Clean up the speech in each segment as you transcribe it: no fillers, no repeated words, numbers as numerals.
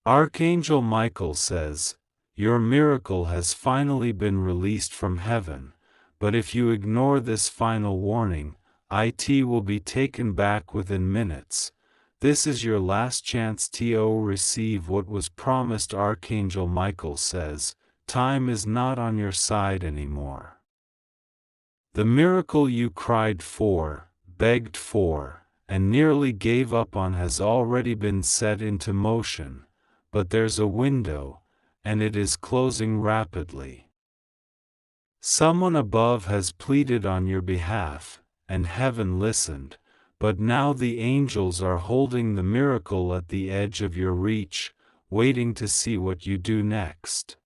Archangel Michael says, your miracle has finally been released from heaven, but if you ignore this final warning, it will be taken back within minutes. This is your last chance to receive what was promised. Archangel Michael says, time is not on your side anymore. The miracle you cried for, begged for, and nearly gave up on has already been set into motion, but there's a window, and it is closing rapidly. Someone above has pleaded on your behalf, and heaven listened, but now the angels are holding the miracle at the edge of your reach, waiting to see what you do next.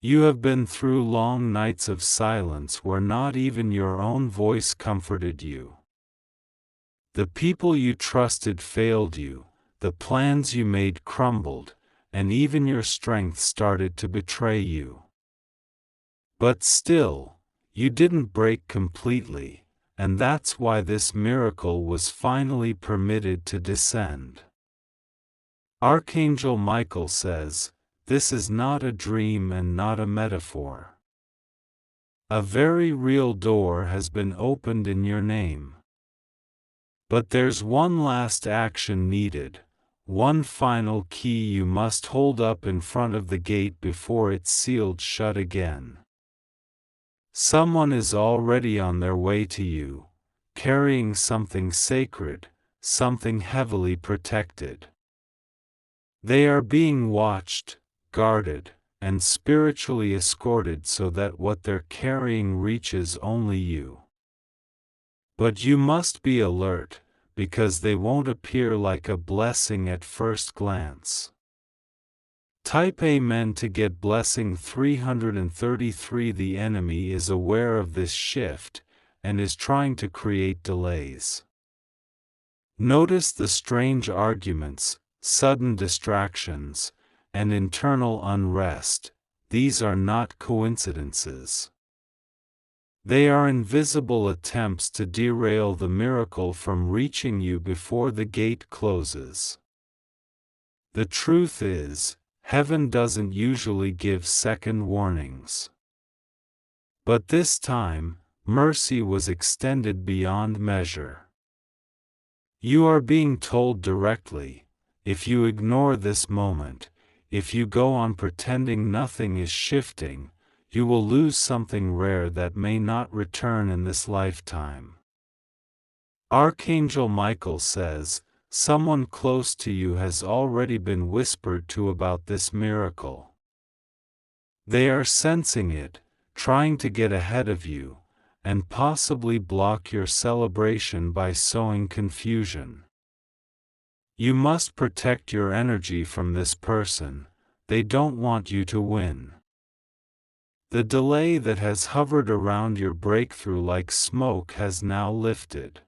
You have been through long nights of silence where not even your own voice comforted you. The people you trusted failed you, the plans you made crumbled, and even your strength started to betray you. But still, you didn't break completely, and that's why this miracle was finally permitted to descend. Archangel Michael says, this is not a dream and not a metaphor. A very real door has been opened in your name. But there's one last action needed, one final key you must hold up in front of the gate before it's sealed shut again. Someone is already on their way to you, carrying something sacred, something heavily protected. They are being watched, guarded, and spiritually escorted so that what they're carrying reaches only you. But you must be alert, because they won't appear like a blessing at first glance. Type Amen to get blessing 333. The enemy is aware of this shift, and is trying to create delays. Notice the strange arguments, sudden distractions, and internal unrest. These are not coincidences. They are invisible attempts to derail the miracle from reaching you before the gate closes. The truth is, heaven doesn't usually give second warnings. But this time, mercy was extended beyond measure. You are being told directly, if you ignore this moment, if you go on pretending nothing is shifting, you will lose something rare that may not return in this lifetime. Archangel Michael says, someone close to you has already been whispered to about this miracle. They are sensing it, trying to get ahead of you, and possibly block your celebration by sowing confusion. You must protect your energy from this person. They don't want you to win. The delay that has hovered around your breakthrough like smoke has now lifted.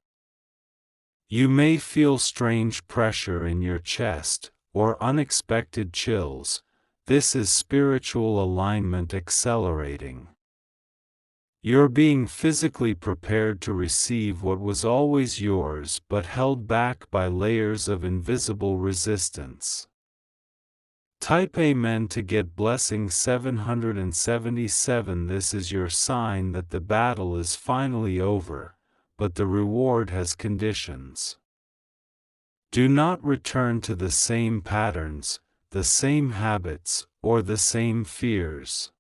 You may feel strange pressure in your chest, or unexpected chills. This is spiritual alignment accelerating. You're being physically prepared to receive what was always yours but held back by layers of invisible resistance. Type Amen to get blessing 777. This is your sign that the battle is finally over, but the reward has conditions. Do not return to the same patterns, the same habits, or the same fears.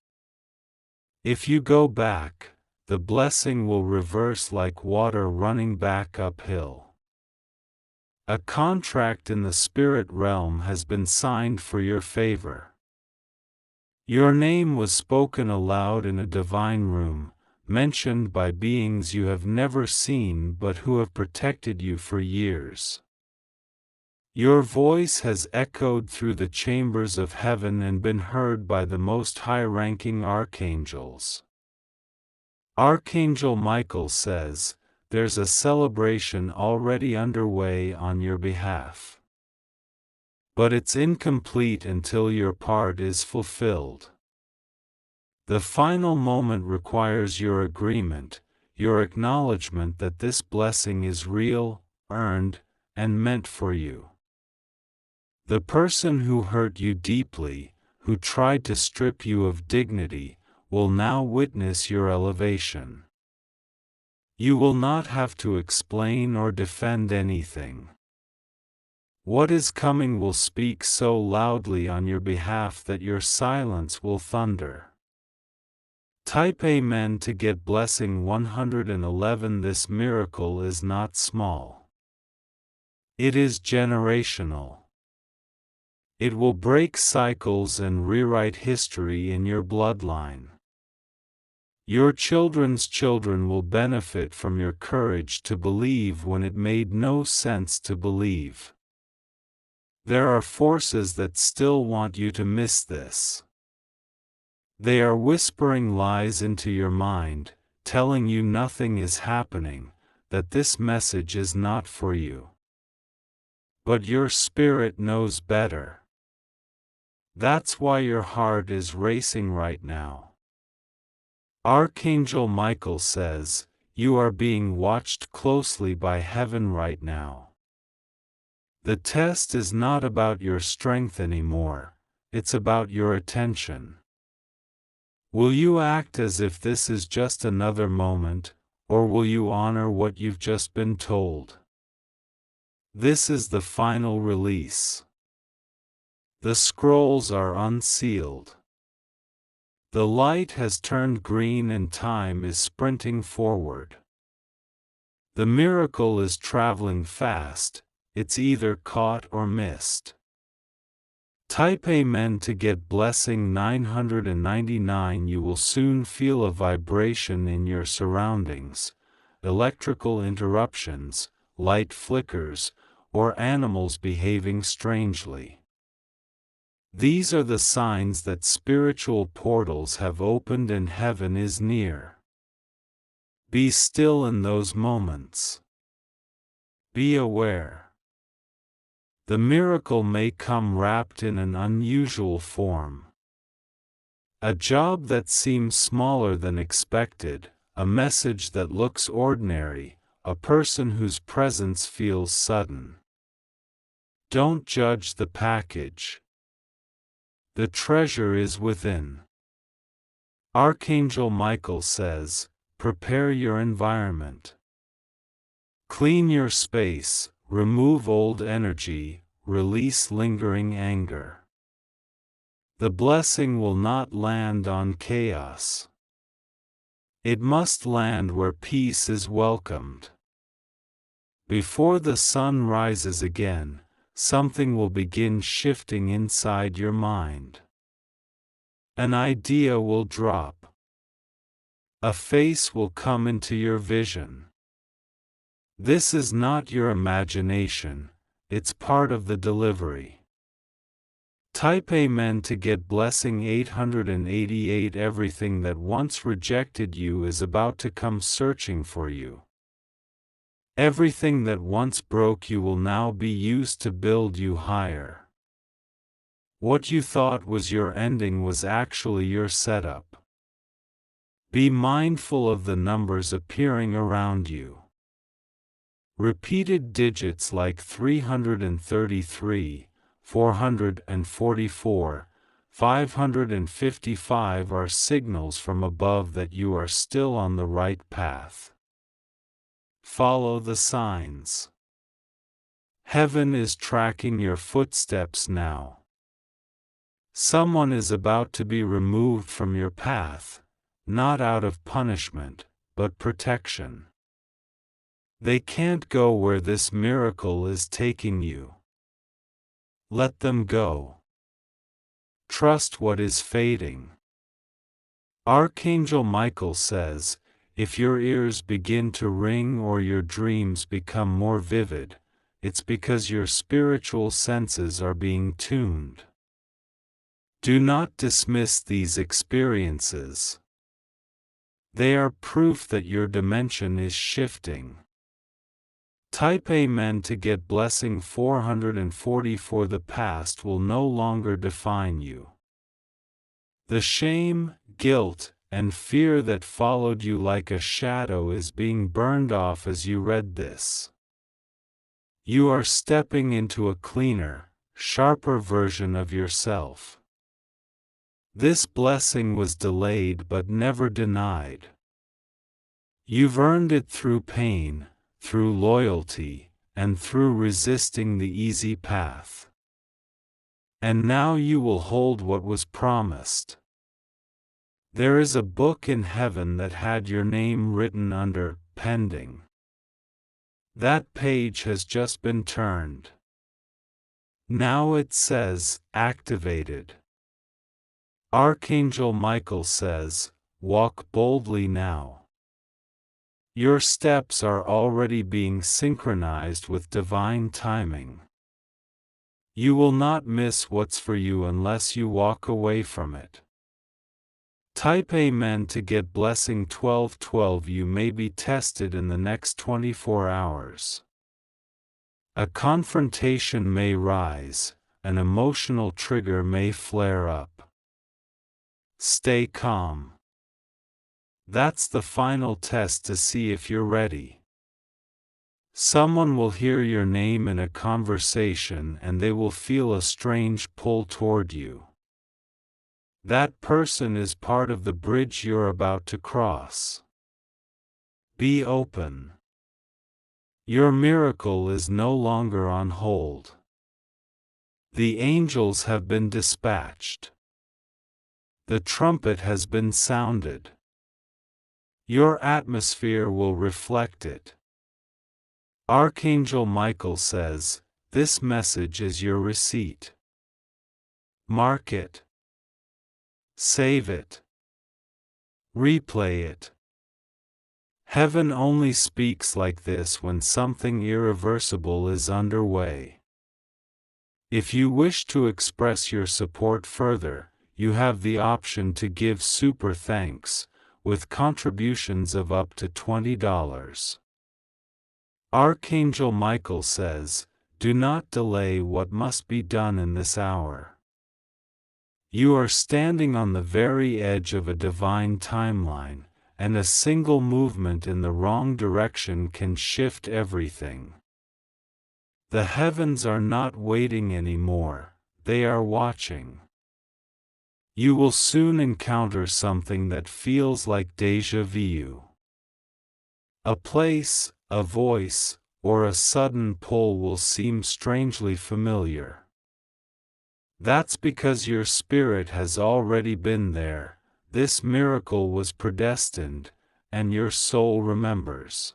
If you go back, the blessing will reverse like water running back uphill. A contract in the spirit realm has been signed for your favor. Your name was spoken aloud in a divine room, mentioned by beings you have never seen but who have protected you for years. Your voice has echoed through the chambers of heaven and been heard by the most high-ranking archangels. Archangel Michael says, there's a celebration already underway on your behalf. But it's incomplete until your part is fulfilled. The final moment requires your agreement, your acknowledgement that this blessing is real, earned, and meant for you. The person who hurt you deeply, who tried to strip you of dignity, will now witness your elevation. You will not have to explain or defend anything. What is coming will speak so loudly on your behalf that your silence will thunder. Type Amen to get blessing 111. This miracle is not small. It is generational. It will break cycles and rewrite history in your bloodline. Your children's children will benefit from your courage to believe when it made no sense to believe. There are forces that still want you to miss this. They are whispering lies into your mind, telling you nothing is happening, that this message is not for you. But your spirit knows better. That's why your heart is racing right now. Archangel Michael says, you are being watched closely by heaven right now. The test is not about your strength anymore, it's about your attention. Will you act as if this is just another moment, or will you honor what you've just been told? This is the final release. The scrolls are unsealed. The light has turned green and time is sprinting forward. The miracle is traveling fast, it's either caught or missed. Type Amen to get blessing 999. You will soon feel a vibration in your surroundings, electrical interruptions, light flickers, or animals behaving strangely. These are the signs that spiritual portals have opened and heaven is near. Be still in those moments. Be aware. The miracle may come wrapped in an unusual form. A job that seems smaller than expected, a message that looks ordinary, a person whose presence feels sudden. Don't judge the package. The treasure is within. Archangel Michael says, prepare your environment. Clean your space. Remove old energy, release lingering anger. The blessing will not land on chaos. It must land where peace is welcomed. Before the sun rises again, something will begin shifting inside your mind. An idea will drop. A face will come into your vision. This is not your imagination, it's part of the delivery. Type Amen to get blessing 888. Everything that once rejected you is about to come searching for you. Everything that once broke you will now be used to build you higher. What you thought was your ending was actually your setup. Be mindful of the numbers appearing around you. Repeated digits like 333, 444, 555 are signals from above that you are still on the right path. Follow the signs. Heaven is tracking your footsteps now. Someone is about to be removed from your path, not out of punishment, but protection. They can't go where this miracle is taking you. Let them go. Trust what is fading. Archangel Michael says, if your ears begin to ring or your dreams become more vivid, it's because your spiritual senses are being tuned. Do not dismiss these experiences. They are proof that your dimension is shifting. Type Amen to get blessing 444. The past will no longer define you. The shame, guilt, and fear that followed you like a shadow is being burned off as you read this. You are stepping into a cleaner, sharper version of yourself. This blessing was delayed but never denied. You've earned it through pain, through loyalty, and through resisting the easy path. And now you will hold what was promised. There is a book in heaven that had your name written under, pending. That page has just been turned. Now it says, activated. Archangel Michael says, walk boldly now. Your steps are already being synchronized with divine timing. You will not miss what's for you unless you walk away from it. Type Amen to get blessing 1212. You may be tested in the next 24 hours. A confrontation may rise, an emotional trigger may flare up. Stay calm. That's the final test to see if you're ready. Someone will hear your name in a conversation and they will feel a strange pull toward you. That person is part of the bridge you're about to cross. Be open. Your miracle is no longer on hold. The angels have been dispatched. The trumpet has been sounded. Your atmosphere will reflect it. Archangel Michael says, this message is your receipt. Mark it. Save it. Replay it. Heaven only speaks like this when something irreversible is underway. If you wish to express your support further, you have the option to give super thanks, with contributions of up to $20. Archangel Michael says, do not delay what must be done in this hour. You are standing on the very edge of a divine timeline, and a single movement in the wrong direction can shift everything. The heavens are not waiting anymore, they are watching. You will soon encounter something that feels like déjà vu. A place, a voice, or a sudden pull will seem strangely familiar. That's because your spirit has already been there. This miracle was predestined, and your soul remembers.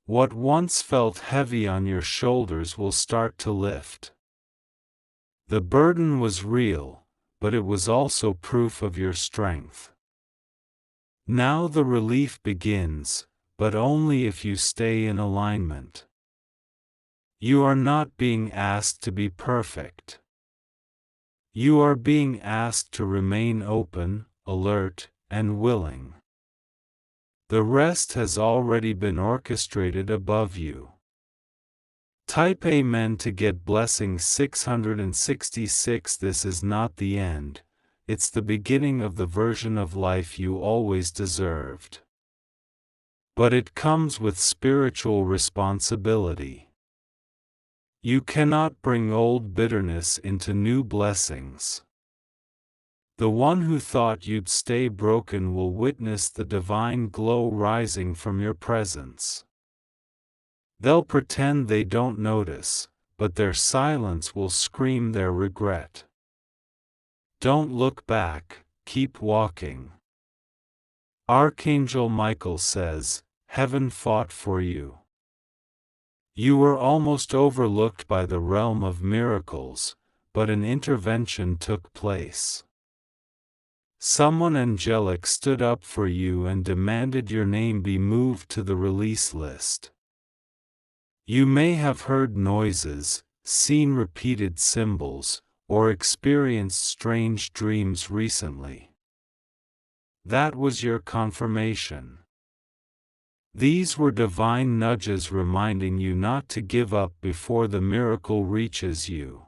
What once felt heavy on your shoulders will start to lift. The burden was real, but it was also proof of your strength. Now the relief begins, but only if you stay in alignment. You are not being asked to be perfect. You are being asked to remain open, alert, and willing. The rest has already been orchestrated above you. Type Amen to get blessing 666. This is not the end, it's the beginning of the version of life you always deserved. But it comes with spiritual responsibility. You cannot bring old bitterness into new blessings. The one who thought you'd stay broken will witness the divine glow rising from your presence. They'll pretend they don't notice, but their silence will scream their regret. Don't look back, keep walking. Archangel Michael says, heaven fought for you. You were almost overlooked by the realm of miracles, but an intervention took place. Someone angelic stood up for you and demanded your name be moved to the release list. You may have heard noises, seen repeated symbols, or experienced strange dreams recently. That was your confirmation. These were divine nudges reminding you not to give up before the miracle reaches you.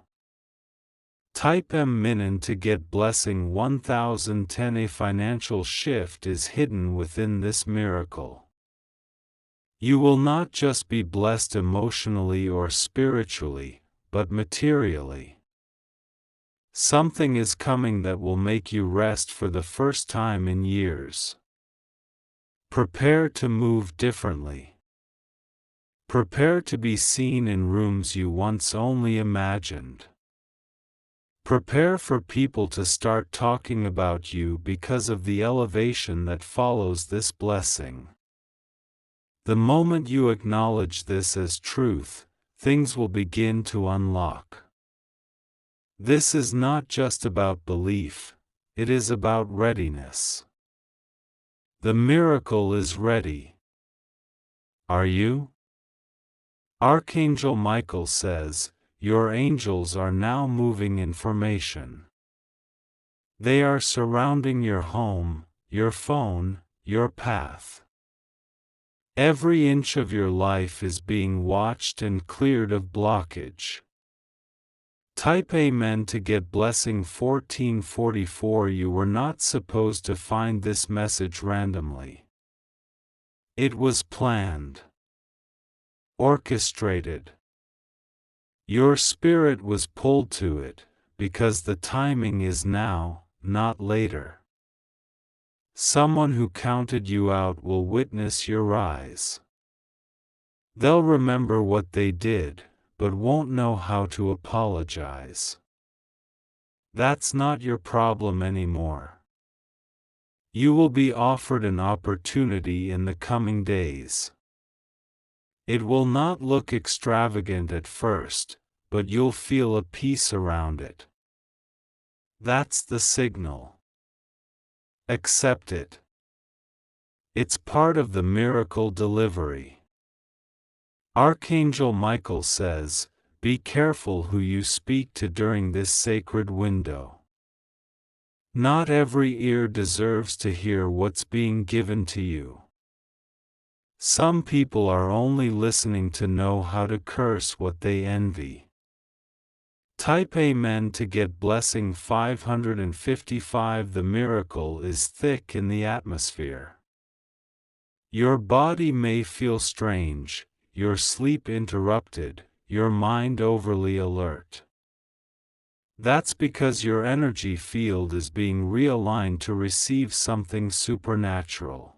Type Amen to get blessing 1010. A financial shift is hidden within this miracle. You will not just be blessed emotionally or spiritually, but materially. Something is coming that will make you rest for the first time in years. Prepare to move differently. Prepare to be seen in rooms you once only imagined. Prepare for people to start talking about you because of the elevation that follows this blessing. The moment you acknowledge this as truth, things will begin to unlock. This is not just about belief, it is about readiness. The miracle is ready. Are you? Archangel Michael says, your angels are now moving information. They are surrounding your home, your phone, your path. Every inch of your life is being watched and cleared of blockage. Type Amen to get blessing 1444. You were not supposed to find this message randomly. It was planned. Orchestrated. Your spirit was pulled to it, because the timing is now, not later. Someone who counted you out will witness your rise. They'll remember what they did, but won't know how to apologize. That's not your problem anymore. You will be offered an opportunity in the coming days. It will not look extravagant at first, but you'll feel a peace around it. That's the signal. Accept it. It's part of the miracle delivery. Archangel Michael says, be careful who you speak to during this sacred window. Not every ear deserves to hear what's being given to you. Some people are only listening to know how to curse what they envy. Type Amen to get blessing 555. The miracle is thick in the atmosphere. Your body may feel strange, your sleep interrupted, your mind overly alert. That's because your energy field is being realigned to receive something supernatural.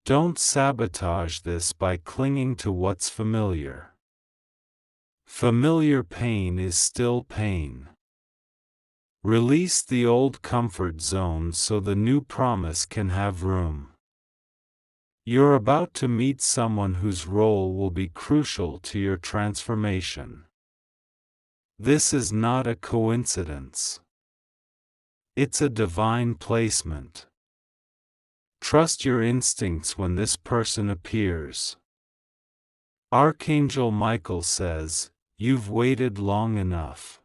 Don't sabotage this by clinging to what's familiar. Familiar pain is still pain. Release the old comfort zone so the new promise can have room. You're about to meet someone whose role will be crucial to your transformation. This is not a coincidence. It's a divine placement. Trust your instincts when this person appears. Archangel Michael says, you've waited long enough.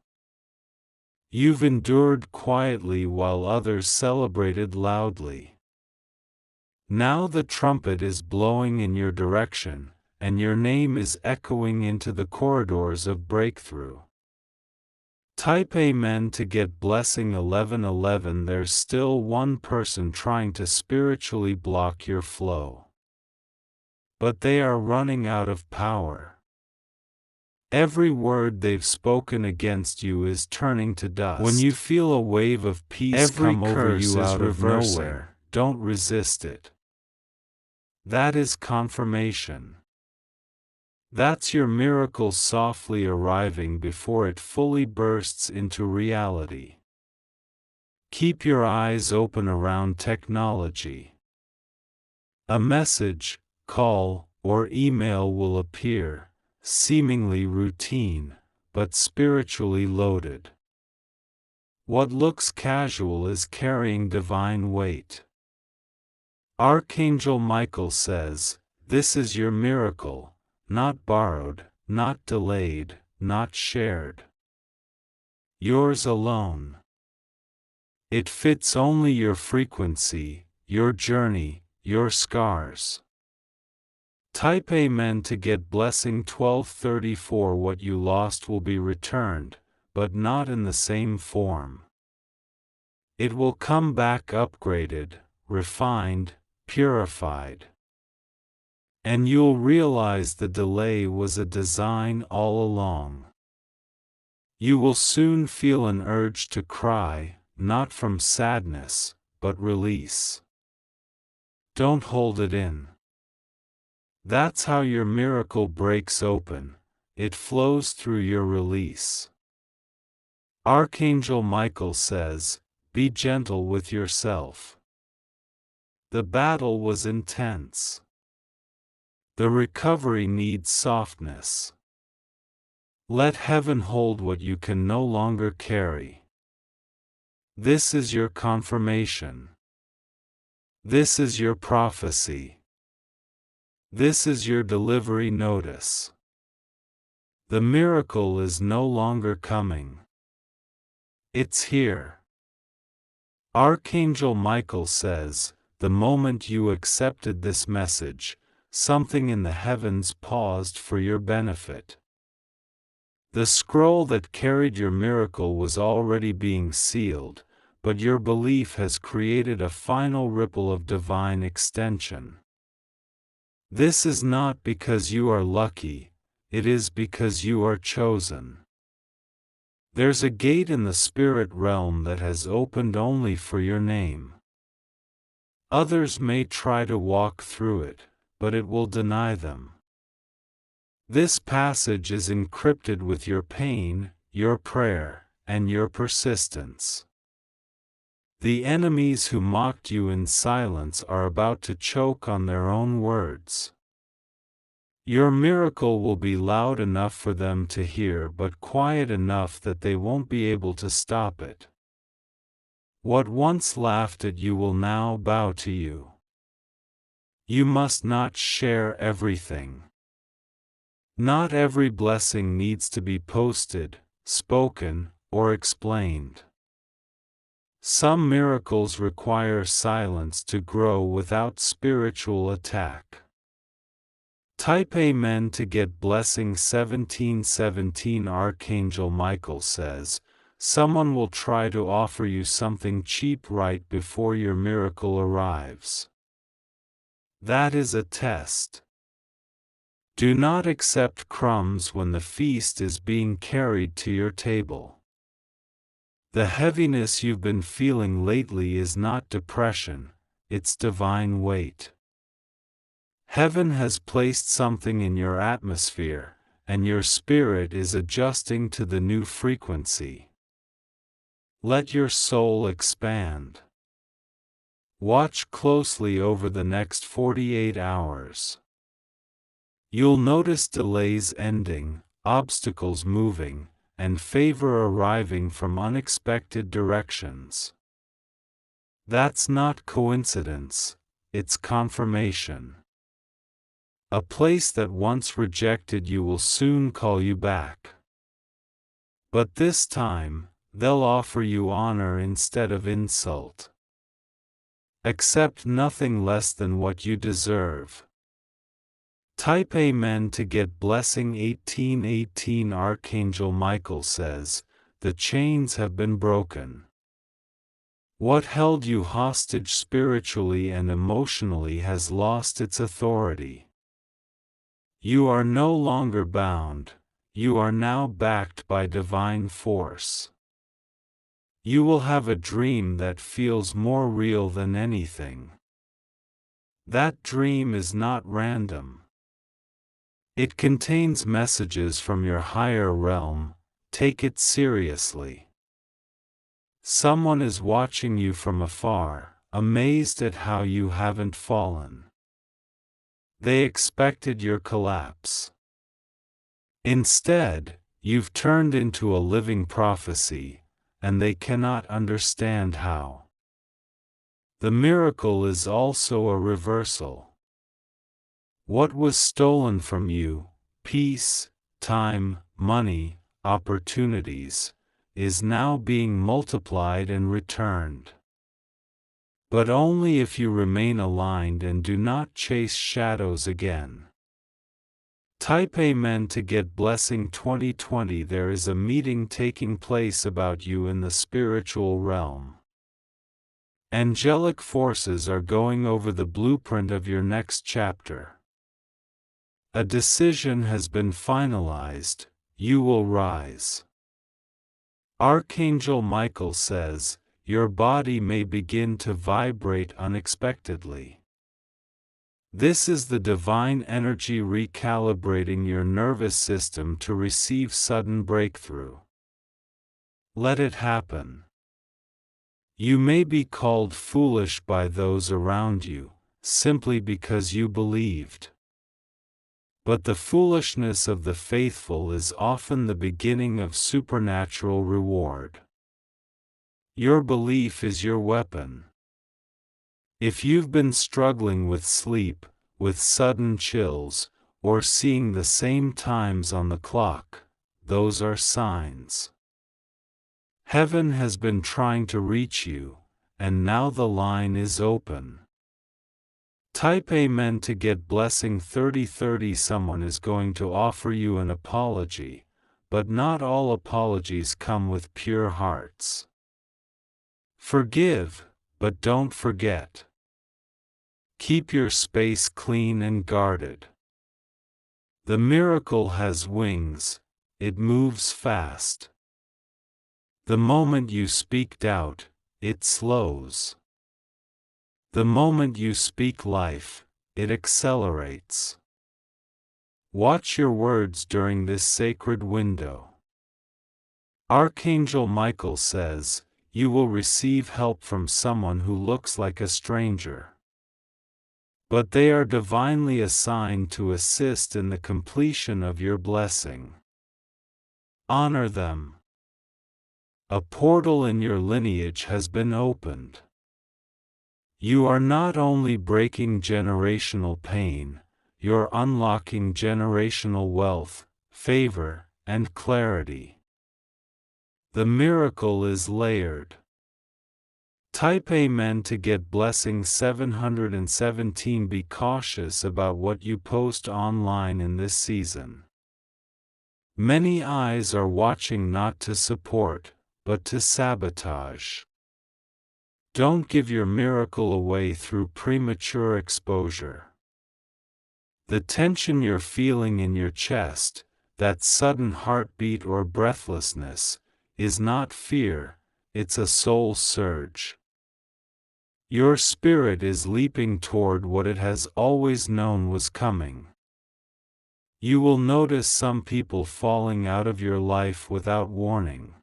You've endured quietly while others celebrated loudly. Now the trumpet is blowing in your direction, and your name is echoing into the corridors of breakthrough. Type Amen to get blessing 1111. There's still one person trying to spiritually block your flow. But they are running out of power. Every word they've spoken against you is turning to dust. When you feel a wave of peace come over you out of nowhere, don't resist it. That is confirmation. That's your miracle softly arriving before it fully bursts into reality. Keep your eyes open around technology. A message, call, or email will appear, seemingly routine, but spiritually loaded. What looks casual is carrying divine weight. Archangel Michael says, this is your miracle. Not borrowed, not delayed, not shared. Yours alone. It fits only your frequency, your journey, your scars. Type Amen to get blessing 1234. What you lost will be returned, but not in the same form. It will come back upgraded, refined, purified. And you'll realize the delay was a design all along. You will soon feel an urge to cry, not from sadness, but release. Don't hold it in. That's how your miracle breaks open. It flows through your release. Archangel Michael says, "Be gentle with yourself." The battle was intense. The recovery needs softness. Let heaven hold what you can no longer carry. This is your confirmation. This is your prophecy. This is your delivery notice. The miracle is no longer coming. It's here. Archangel Michael says, the moment you accepted this message, something in the heavens paused for your benefit. The scroll that carried your miracle was already being sealed, but your belief has created a final ripple of divine extension. This is not because you are lucky, it is because you are chosen. There's a gate in the spirit realm that has opened only for your name. Others may try to walk through it, but it will deny them. This passage is encrypted with your pain, your prayer, and your persistence. The enemies who mocked you in silence are about to choke on their own words. Your miracle will be loud enough for them to hear but quiet enough that they won't be able to stop it. What once laughed at you will now bow to you. You must not share everything. Not every blessing needs to be posted, spoken, or explained. Some miracles require silence to grow without spiritual attack. Type Amen to get blessing 1717. Archangel Michael says, someone will try to offer you something cheap right before your miracle arrives. That is a test. Do not accept crumbs when the feast is being carried to your table. The heaviness you've been feeling lately is not depression, it's divine weight. Heaven has placed something in your atmosphere, and your spirit is adjusting to the new frequency. Let your soul expand. Watch closely over the next 48 hours. You'll notice delays ending, obstacles moving, and favor arriving from unexpected directions. That's not coincidence, it's confirmation. A place that once rejected you will soon call you back. But this time, they'll offer you honor instead of insult. Accept nothing less than what you deserve. Type Amen to get blessing 1818. Archangel Michael says, the chains have been broken. What held you hostage spiritually and emotionally has lost its authority. You are no longer bound, you are now backed by divine force. You will have a dream that feels more real than anything. That dream is not random. It contains messages from your higher realm, take it seriously. Someone is watching you from afar, amazed at how you haven't fallen. They expected your collapse. Instead, you've turned into a living prophecy, and they cannot understand how. The miracle is also a reversal. What was stolen from you, peace, time, money, opportunities, is now being multiplied and returned. But only if you remain aligned and do not chase shadows again. Type Amen to get blessing 2020. There is a meeting taking place about you in the spiritual realm. Angelic forces are going over the blueprint of your next chapter. A decision has been finalized, you will rise. Archangel Michael says, your body may begin to vibrate unexpectedly. This is the divine energy recalibrating your nervous system to receive sudden breakthrough. Let it happen. You may be called foolish by those around you, simply because you believed. But the foolishness of the faithful is often the beginning of supernatural reward. Your belief is your weapon. If you've been struggling with sleep, with sudden chills, or seeing the same times on the clock, those are signs. Heaven has been trying to reach you, and now the line is open. Type Amen to get blessing 3030. Someone is going to offer you an apology, but not all apologies come with pure hearts. Forgive, but don't forget. Keep your space clean and guarded. The miracle has wings, it moves fast. The moment you speak doubt, it slows. The moment you speak life, it accelerates. Watch your words during this sacred window. Archangel Michael says, you will receive help from someone who looks like a stranger. But they are divinely assigned to assist in the completion of your blessing. Honor them. A portal in your lineage has been opened. You are not only breaking generational pain, you're unlocking generational wealth, favor, and clarity. The miracle is layered. Type Amen to get blessing 717. Be cautious about what you post online in this season. Many eyes are watching not to support, but to sabotage. Don't give your miracle away through premature exposure. The tension you're feeling in your chest, that sudden heartbeat or breathlessness, is not fear, it's a soul surge. Your spirit is leaping toward what it has always known was coming. You will notice some people falling out of your life without warning.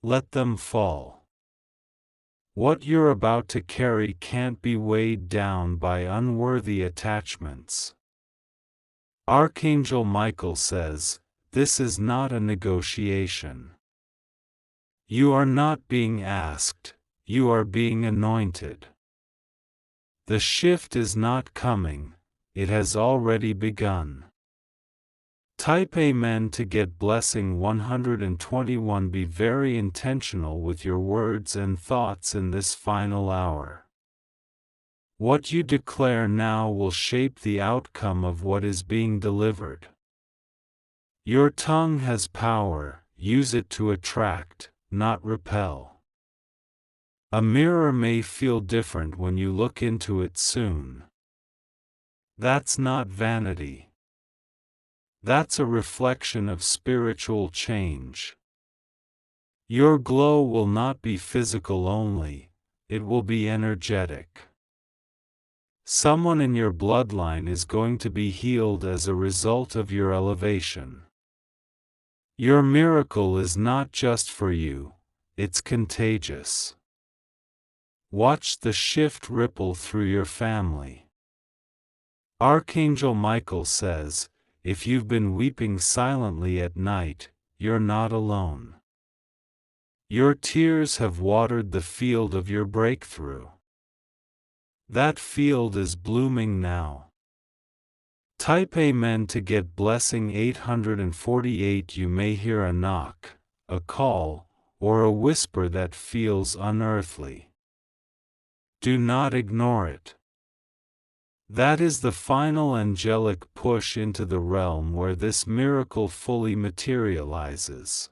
Let them fall. What you're about to carry can't be weighed down by unworthy attachments. Archangel Michael says, this is not a negotiation. You are not being asked, you are being anointed. The shift is not coming, it has already begun. Type Amen to get blessing 121. Be very intentional with your words and thoughts in this final hour. What you declare now will shape the outcome of what is being delivered. Your tongue has power, use it to attract, not repel. A mirror may feel different when you look into it soon. That's not vanity. That's a reflection of spiritual change. Your glow will not be physical only, it will be energetic. Someone in your bloodline is going to be healed as a result of your elevation. Your miracle is not just for you, it's contagious. Watch the shift ripple through your family. Archangel Michael says, if you've been weeping silently at night, you're not alone. Your tears have watered the field of your breakthrough. That field is blooming now. Type Amen to get blessing 848. You may hear a knock, a call, or a whisper that feels unearthly. Do not ignore it. That is the final angelic push into the realm where this miracle fully materializes.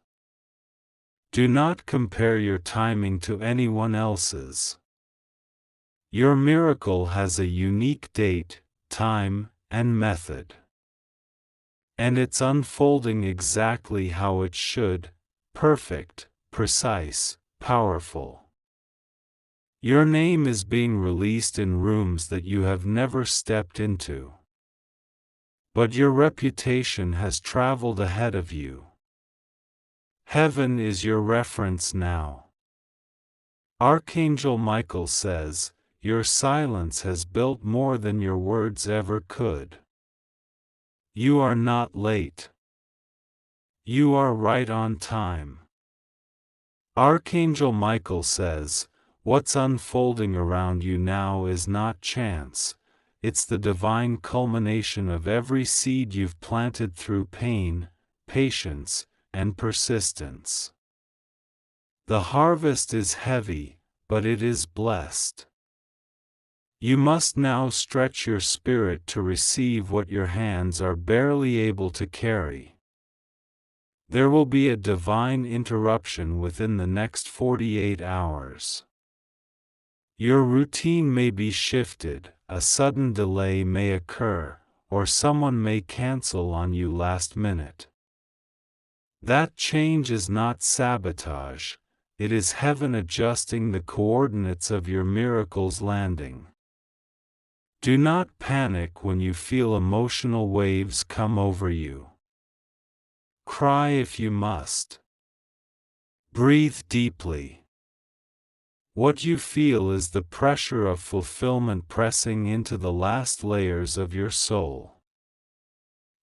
Do not compare your timing to anyone else's. Your miracle has a unique date, time, and method. And it's unfolding exactly how it should, perfect, precise, powerful. Your name is being released in rooms that you have never stepped into. But your reputation has traveled ahead of you. Heaven is your reference now. Archangel Michael says, your silence has built more than your words ever could. You are not late. You are right on time. Archangel Michael says, what's unfolding around you now is not chance, it's the divine culmination of every seed you've planted through pain, patience, and persistence. The harvest is heavy, but it is blessed. You must now stretch your spirit to receive what your hands are barely able to carry. There will be a divine interruption within the next 48 hours. Your routine may be shifted, a sudden delay may occur, or someone may cancel on you last minute. That change is not sabotage, it is heaven adjusting the coordinates of your miracle's landing. Do not panic when you feel emotional waves come over you. Cry if you must. Breathe deeply. What you feel is the pressure of fulfillment pressing into the last layers of your soul.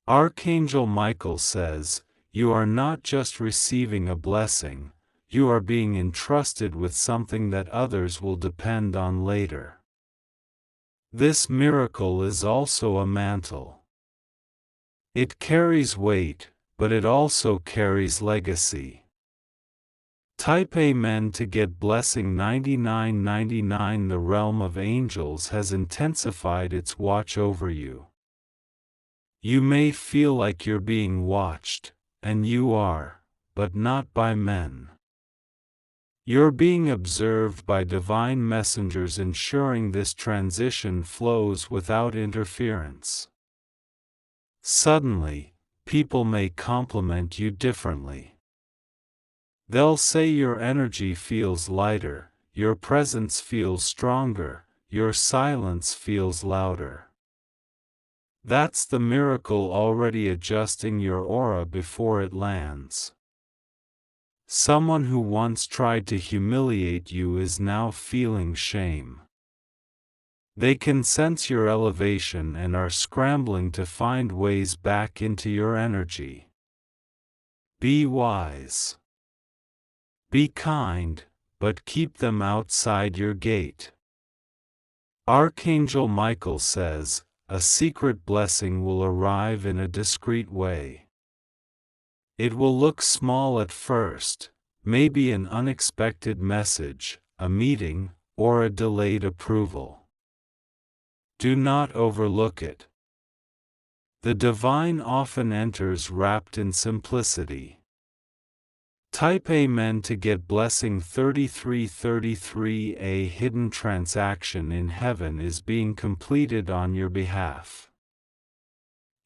Archangel Michael says, you are not just receiving a blessing, you are being entrusted with something that others will depend on later. This miracle is also a mantle. It carries weight, but it also carries legacy. Type Amen to get blessing 9999. The realm of angels has intensified its watch over you. You may feel like you're being watched, and you are, but not by men. You're being observed by divine messengers ensuring this transition flows without interference. Suddenly, people may compliment you differently. They'll say your energy feels lighter, your presence feels stronger, your silence feels louder. That's the miracle already adjusting your aura before it lands. Someone who once tried to humiliate you is now feeling shame. They can sense your elevation and are scrambling to find ways back into your energy. Be wise. Be kind, but keep them outside your gate. Archangel Michael says, a secret blessing will arrive in a discreet way. It will look small at first, maybe an unexpected message, a meeting, or a delayed approval. Do not overlook it. The divine often enters wrapped in simplicity. Type Amen to get blessing 3333. A hidden transaction in heaven is being completed on your behalf.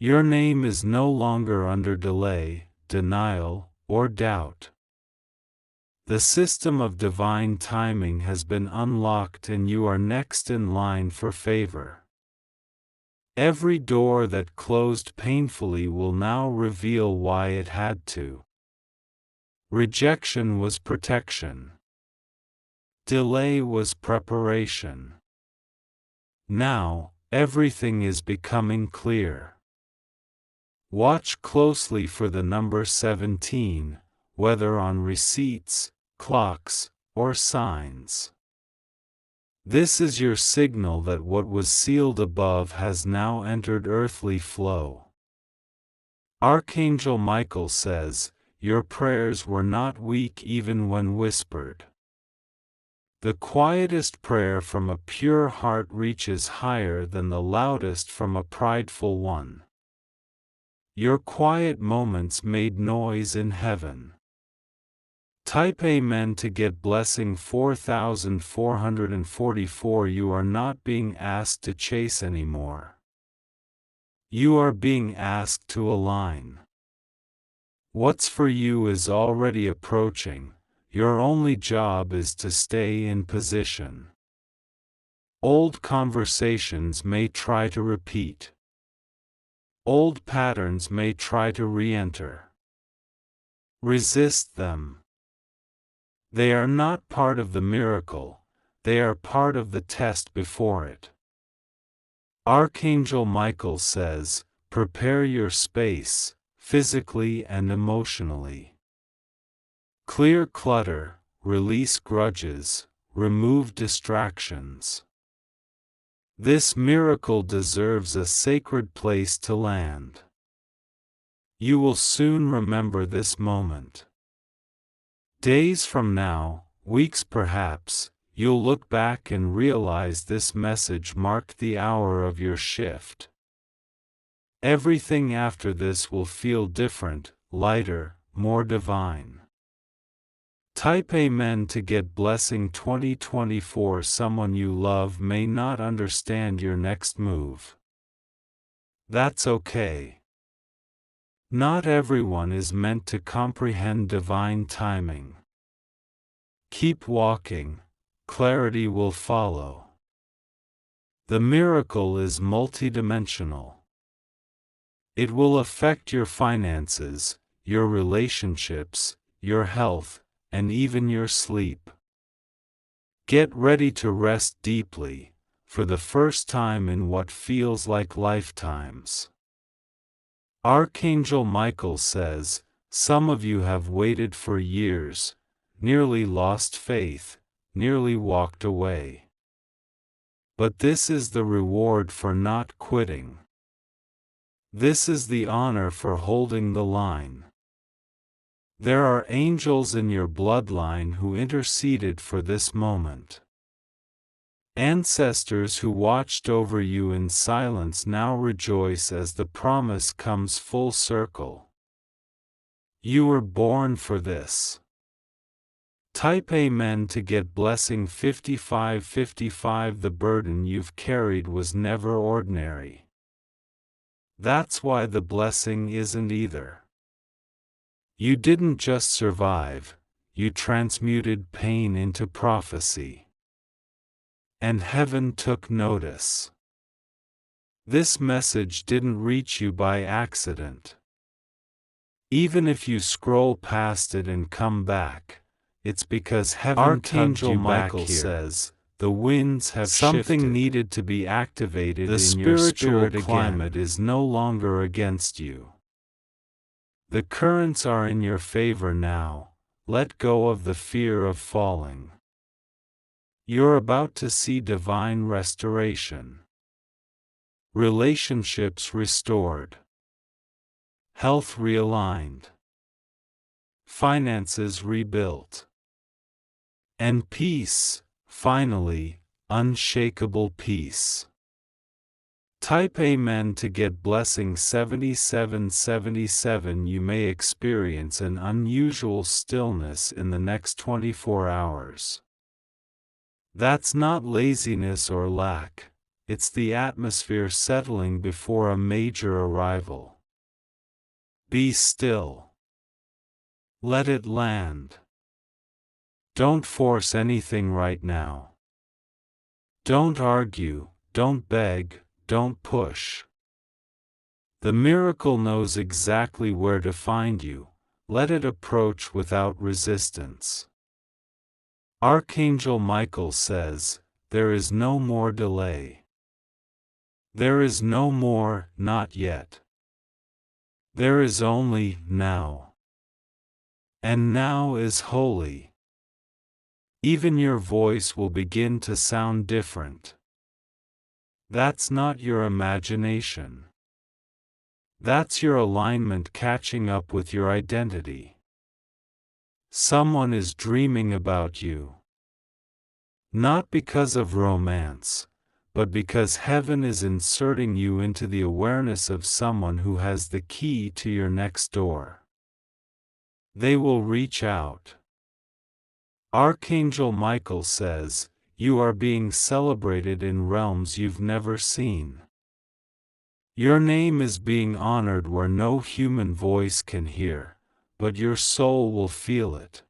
Your name is no longer under delay, denial, or doubt. The system of divine timing has been unlocked and you are next in line for favor. Every door that closed painfully will now reveal why it had to. Rejection was protection. Delay was preparation. Now, everything is becoming clear. Watch closely for the number 17, whether on receipts, clocks, or signs. This is your signal that what was sealed above has now entered earthly flow. Archangel Michael says, your prayers were not weak even when whispered. The quietest prayer from a pure heart reaches higher than the loudest from a prideful one. Your quiet moments made noise in heaven. Type Amen to get blessing 4444. You are not being asked to chase anymore. You are being asked to align. What's for you is already approaching, your only job is to stay in position. Old conversations may try to repeat. Old patterns may try to re-enter. Resist them. They are not part of the miracle, they are part of the test before it. Archangel Michael says, prepare your space, physically and emotionally. Clear clutter, release grudges, remove distractions. This miracle deserves a sacred place to land. You will soon remember this moment. Days from now, weeks perhaps, you'll look back and realize this message marked the hour of your shift. Everything after this will feel different, lighter, more divine. Type Amen to get blessing 2024. Someone you love may not understand your next move. That's okay. Not everyone is meant to comprehend divine timing. Keep walking, clarity will follow. The miracle is multidimensional. It will affect your finances, your relationships, your health, and even your sleep. Get ready to rest deeply, for the first time in what feels like lifetimes. Archangel Michael says, some of you have waited for years, nearly lost faith, nearly walked away. But this is the reward for not quitting. This is the honor for holding the line. There are angels in your bloodline who interceded for this moment. Ancestors who watched over you in silence now rejoice as the promise comes full circle. You were born for this. Type Amen to get blessing 5555. The burden you've carried was never ordinary. That's why the blessing isn't either. You didn't just survive, you transmuted pain into prophecy. And heaven took notice. This message didn't reach you by accident. Even if you scroll past it and come back, it's because heaven Archangel tugged you Michael back here. says, The winds have something shifted. needed to be activated The in your spiritual spirit climate again. is no longer against you. The currents are in your favor now. Let go of the fear of falling. You're about to see divine restoration. Relationships restored. Health realigned. Finances rebuilt. And peace, finally, unshakable peace. Type Amen to get blessing 7777. You may experience an unusual stillness in the next 24 hours. That's not laziness or lack, it's the atmosphere settling before a major arrival. Be still. Let it land. Don't force anything right now. Don't argue, don't beg, don't push. The miracle knows exactly where to find you. Let it approach without resistance. Archangel Michael says, there is no more delay. There is no more, not yet. There is only now. And now is holy. Even your voice will begin to sound different. That's not your imagination. That's your alignment catching up with your identity. Someone is dreaming about you. Not because of romance, but because heaven is inserting you into the awareness of someone who has the key to your next door. They will reach out. Archangel Michael says, you are being celebrated in realms you've never seen. Your name is being honored where no human voice can hear, but your soul will feel it.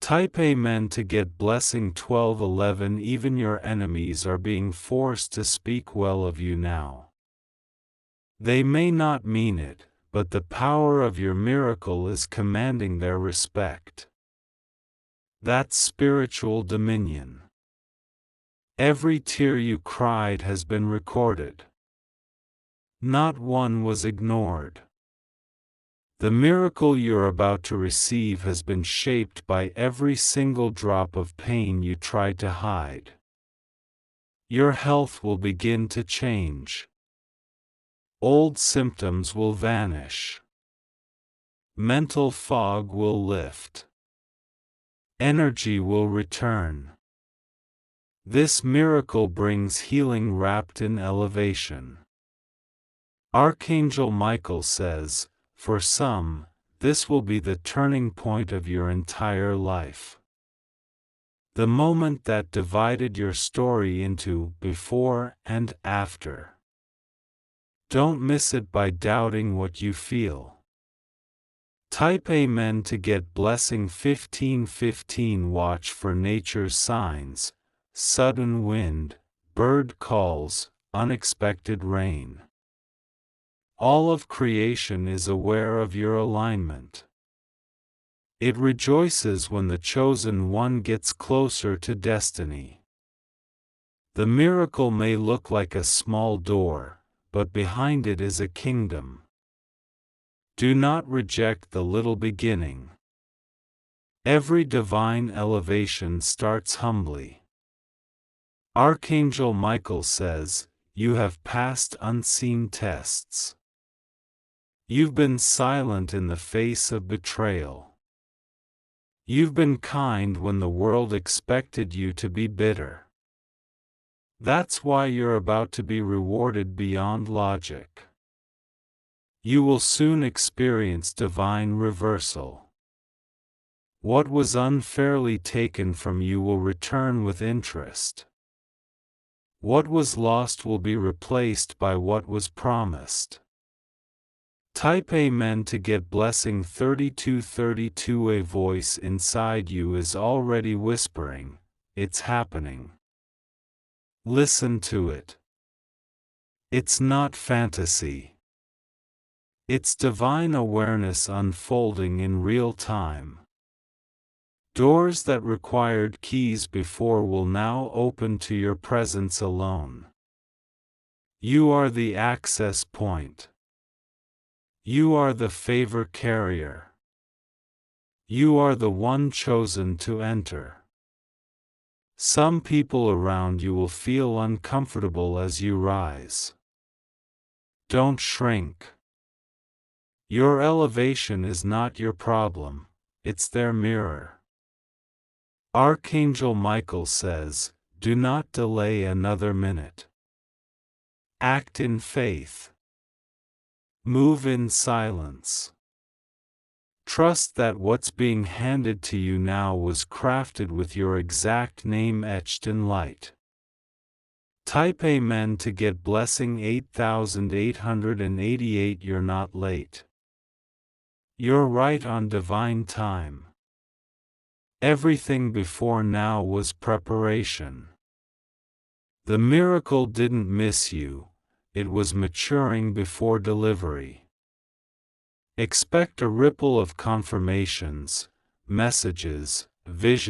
Type Amen to get blessing 1211. Even your enemies are being forced to speak well of you now. They may not mean it, but the power of your miracle is commanding their respect. That's spiritual dominion. Every tear you cried has been recorded. Not one was ignored. The miracle you're about to receive has been shaped by every single drop of pain you tried to hide. Your health will begin to change. Old symptoms will vanish. Mental fog will lift. Energy will return. This miracle brings healing wrapped in elevation. Archangel Michael says, for some, this will be the turning point of your entire life. The moment that divided your story into before and after. Don't miss it by doubting what you feel. Type Amen to get blessing 1515. Watch for nature's signs, sudden wind, bird calls, unexpected rain. All of creation is aware of your alignment. It rejoices when the chosen one gets closer to destiny. The miracle may look like a small door, but behind it is a kingdom. Do not reject the little beginning. Every divine elevation starts humbly. Archangel Michael says, you have passed unseen tests. You've been silent in the face of betrayal. You've been kind when the world expected you to be bitter. That's why you're about to be rewarded beyond logic. You will soon experience divine reversal. What was unfairly taken from you will return with interest. What was lost will be replaced by what was promised. Type Amen to get blessing 3232. A voice inside you is already whispering, it's happening. Listen to it. It's not fantasy. It's divine awareness unfolding in real time. Doors that required keys before will now open to your presence alone. You are the access point. You are the favor carrier. You are the one chosen to enter. Some people around you will feel uncomfortable as you rise. Don't shrink. Your elevation is not your problem, it's their mirror. Archangel Michael says, do not delay another minute. Act in faith. Move in silence. Trust that what's being handed to you now was crafted with your exact name etched in light. Type Amen to get blessing 8888. You're not late. You're right on divine time. Everything before now was preparation. The miracle didn't miss you, it was maturing before delivery. Expect a ripple of confirmations, messages, visions.